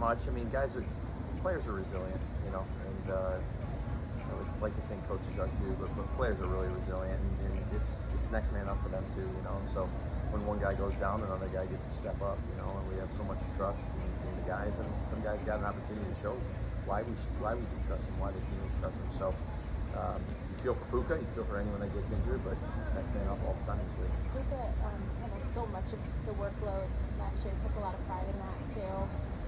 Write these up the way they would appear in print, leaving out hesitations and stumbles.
much. I mean, players are resilient, you know, and I would like to think coaches are too, but players are really resilient, and it's next man up for them too, you know. So when one guy goes down, another guy gets to step up, you know, and we have so much trust in the guys, and some guys got an opportunity to show why we do trust them, why the teammates trust them. So you feel for Puka, you feel for anyone that gets injured, but it's next man up all the time in this league. Puka handled so much of the workload last year, took a lot of pride in that too.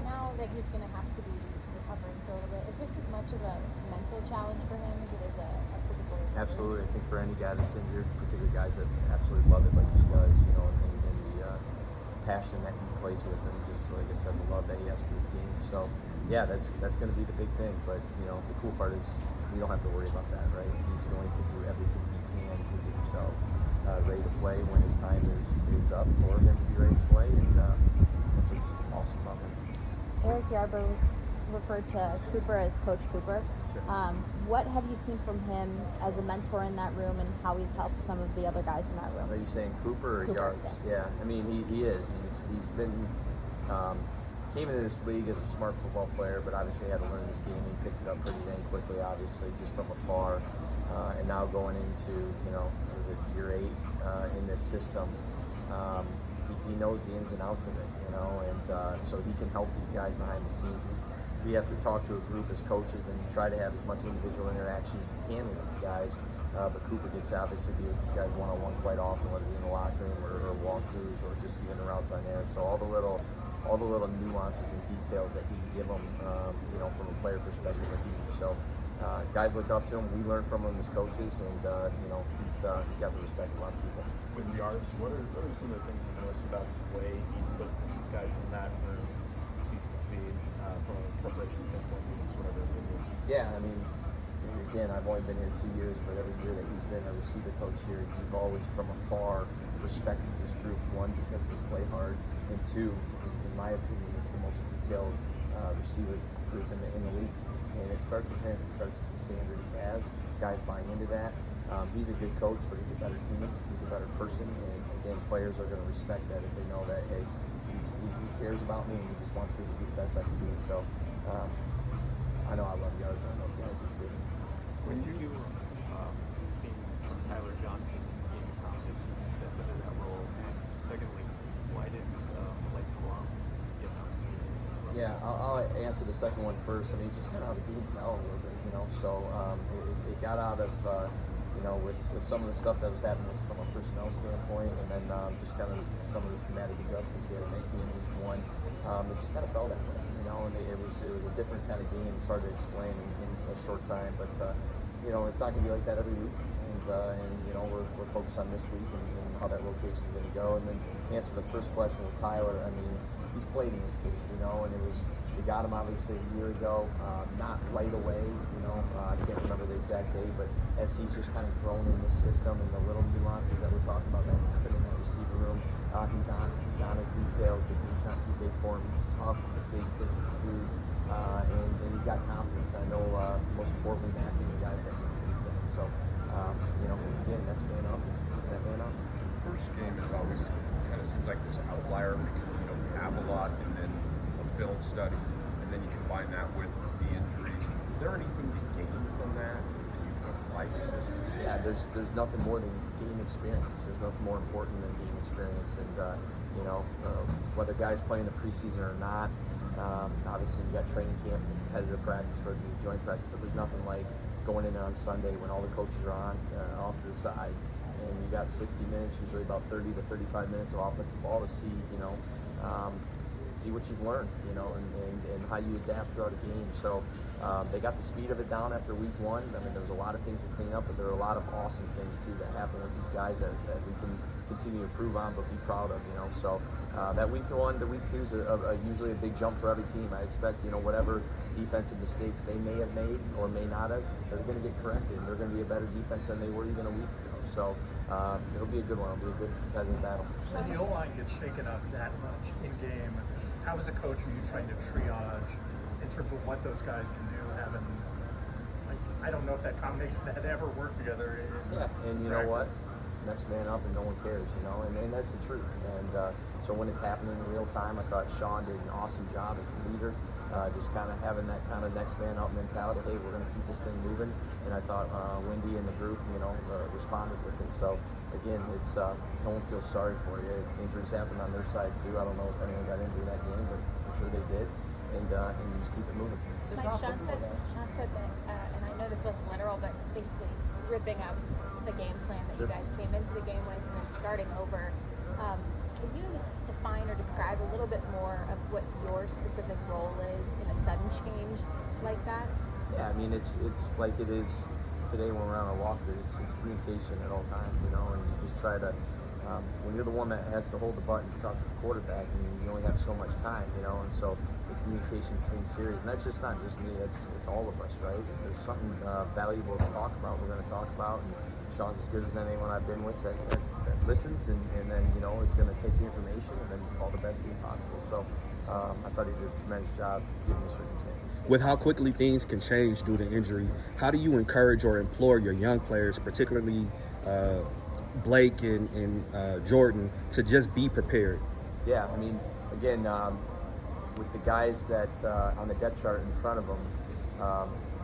Now that he's going to have to be recovering for a little bit, is this as much of a mental challenge for him as it is a physical recovery? Absolutely. I think for any guy that's injured, particularly guys that absolutely love it like he does, you know, and the passion that he plays with, and just like I said, the love that he has for this game. So yeah, that's going to be the big thing. But you know, the cool part is we don't have to worry about that, right? He's going to do everything he can to get himself ready to play when his time is up for him to be ready to play, and that's what's awesome about him. Eric Yarber was referred to Cooper as Coach Cooper. Sure. What have you seen from him as a mentor in that room, and how he's helped some of the other guys in that room? Are you saying Cooper or Cooper, Yarbs? Yeah, I mean he is. He's been came into this league as a smart football player, but obviously had to learn this game. He picked it up pretty dang quickly, obviously, just from afar. And now going into, you know, is it year 8 in this system? He knows the ins and outs of it, you know, and so he can help these guys behind the scenes. We have to talk to a group as coaches and try to have as much individual interaction as you can with these guys. But Cooper gets to obviously be with these guys one-on-one quite often, whether it be in the locker room or walkthroughs or just even the routes on air. So all the little nuances and details that he can give them, you know, from a player perspective are huge. So guys look up to him. We learn from him as coaches, and you know, he's got the respect of a lot of people. With Yarbs, what are some of the things you notice about the way he puts guys in that room to succeed from a preparation standpoint, even sort of Yeah, I mean, again, I've only been here 2 years, but every year that he's been a receiver coach here, he's always from afar respected this group. One, because they play hard, and two, in my opinion, it's the most detailed receiver group in the league. And it starts with him. It starts with the standard he has. Guys buying into that. He's a good coach, but he's a better human. He's a better person. And again, players are going to respect that if they know that, hey, he cares about me and he just wants me to do the best I can do. So I know I love Yards. I know guys do too. When you seen from Tyler Johnson gaining confidence and step into that role, and secondly, why didn't Blake Blum get an opportunity? Yeah, I'll answer the second one first. I mean, it's just kind of how the game fell a little bit, you know. So it got out of, you know, with some of the stuff that was happening from a personnel standpoint, and then just kind of some of the schematic adjustments we had to make in week 1. It just kind of fell that way, you know. And it was a different kind of game. It's hard to explain in a short time, but you know, it's not going to be like that every week. And you know, we're focused on this week and how that rotation is going to go. And then to answer the first question with Tyler, I mean, he's played in this league, you know, and we got him obviously a year ago, not right away, you know, I can't remember the exact date, but as he's just kind of grown in this system and the little nuances that we're talking about that happen in that receiver room, he's on his details. The game's not too big for him. He's tough. He's a big physical dude, and he's got confidence. I know most importantly, Matthew, the guys have confidence in him. So, you know, again, next man up. Is that man up? First game is always kind of seems like this outlier because, you know, we have a lot and then a film study, and then you combine that with the injuries. Is there anything to gain from that you can apply to this week? Yeah, there's nothing more than game experience. There's nothing more important than game experience, and you know, whether guys play in the preseason or not. Obviously, you got training camp and competitive practice for the joint practice, but there's nothing like going in on Sunday when all the coaches are on off to the side, and you got 60 minutes, usually about 30 to 35 minutes of offensive ball to see, you know, see what you've learned, you know, and how you adapt throughout a game. So they got the speed of it down after week 1. I mean, there's a lot of things to clean up, but there are a lot of awesome things too that happen with these guys that we can continue to improve on, but be proud of, you know. So that week 1 to week 2 is usually a big jump for every team. I expect, you know, whatever defensive mistakes they may have made or may not have, they're going to get corrected, and they're going to be a better defense than they were even a week ago. So it'll be a good one. It'll be a good competitive battle. As the O-line gets shaken up that much in game, how as a coach are you trying to triage in terms of what those guys can do? Having, like, I don't know if that combination had ever worked together. Yeah, and you know what? next man up, and no one cares, you know, and that's the truth. And so when it's happening in real time, I thought Sean did an awesome job as a leader, just kind of having that kind of next man up mentality. Hey, we're going to keep this thing moving. And I thought Wendy and the group, you know, responded with it. So again, it's no one feels sorry for you. Injuries happen on their side too. I don't know if anyone got injured in that game, but I'm sure they did. And you just keep it moving. Like Sean said that, and I know this wasn't literal, but basically ripping up the game plan that you guys came into the game with and then starting over. Can you define or describe a little bit more of what your specific role is in a sudden change like that? Yeah, I mean, it's like it is today when we're on a walkthrough. It's communication at all times, you know, and you just try to, when you're the one that has to hold the button to talk to the quarterback, and you only have so much time, you know, and so the communication between series, and that's just not just me, it's all of us, right? If there's something valuable to talk about, we're going to talk about, and Sean's as good as anyone I've been with that listens, and then, you know, it's going to take the information and then call the best team possible. So I thought he did a tremendous job given the circumstances. With how quickly things can change due to injury, how do you encourage or implore your young players, particularly Blake and Jordan, to just be prepared? Yeah, I mean, again, with the guys that on the depth chart in front of them,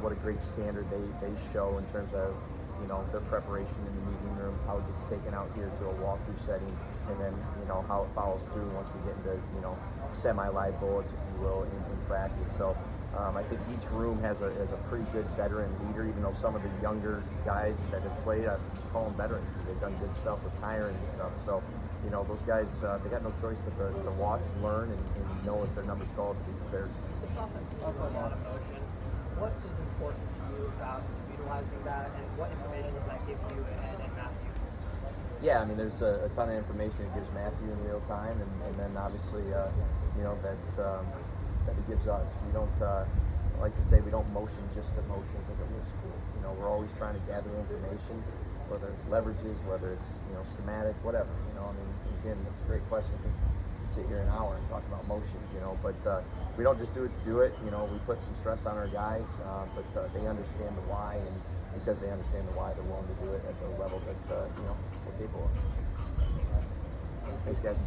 what a great standard they show in terms of, you know, their preparation in the meeting room, how it gets taken out here to a walkthrough setting, and then, you know, how it follows through once we get into, you know, semi-live bullets, if you will, in practice. So I think each room has a pretty good veteran leader, even though some of the younger guys that have played, I just call them veterans because they've done good stuff with Kyron and stuff. So, you know, those guys, they got no choice but to watch, learn, and know if their number's called to be prepared. This offense is also a lot of motion. What is important to you about utilizing that, and what information does that give you and Matthew? Yeah, I mean, there's a ton of information it gives Matthew in real time, and then obviously, you know, that it gives us. We don't, I like to say, we don't motion just to motion because it looks cool. You know, we're always trying to gather information, whether it's leverages, whether it's, you know, schematic, whatever. You know, I mean, again, that's a great question because sit here an hour and talk about motions, you know, but we don't just do it to do it. You know, we put some stress on our guys, but they understand the why, and because they understand the why, they're willing to do it at the level that, you know, we're capable of. Thanks, guys.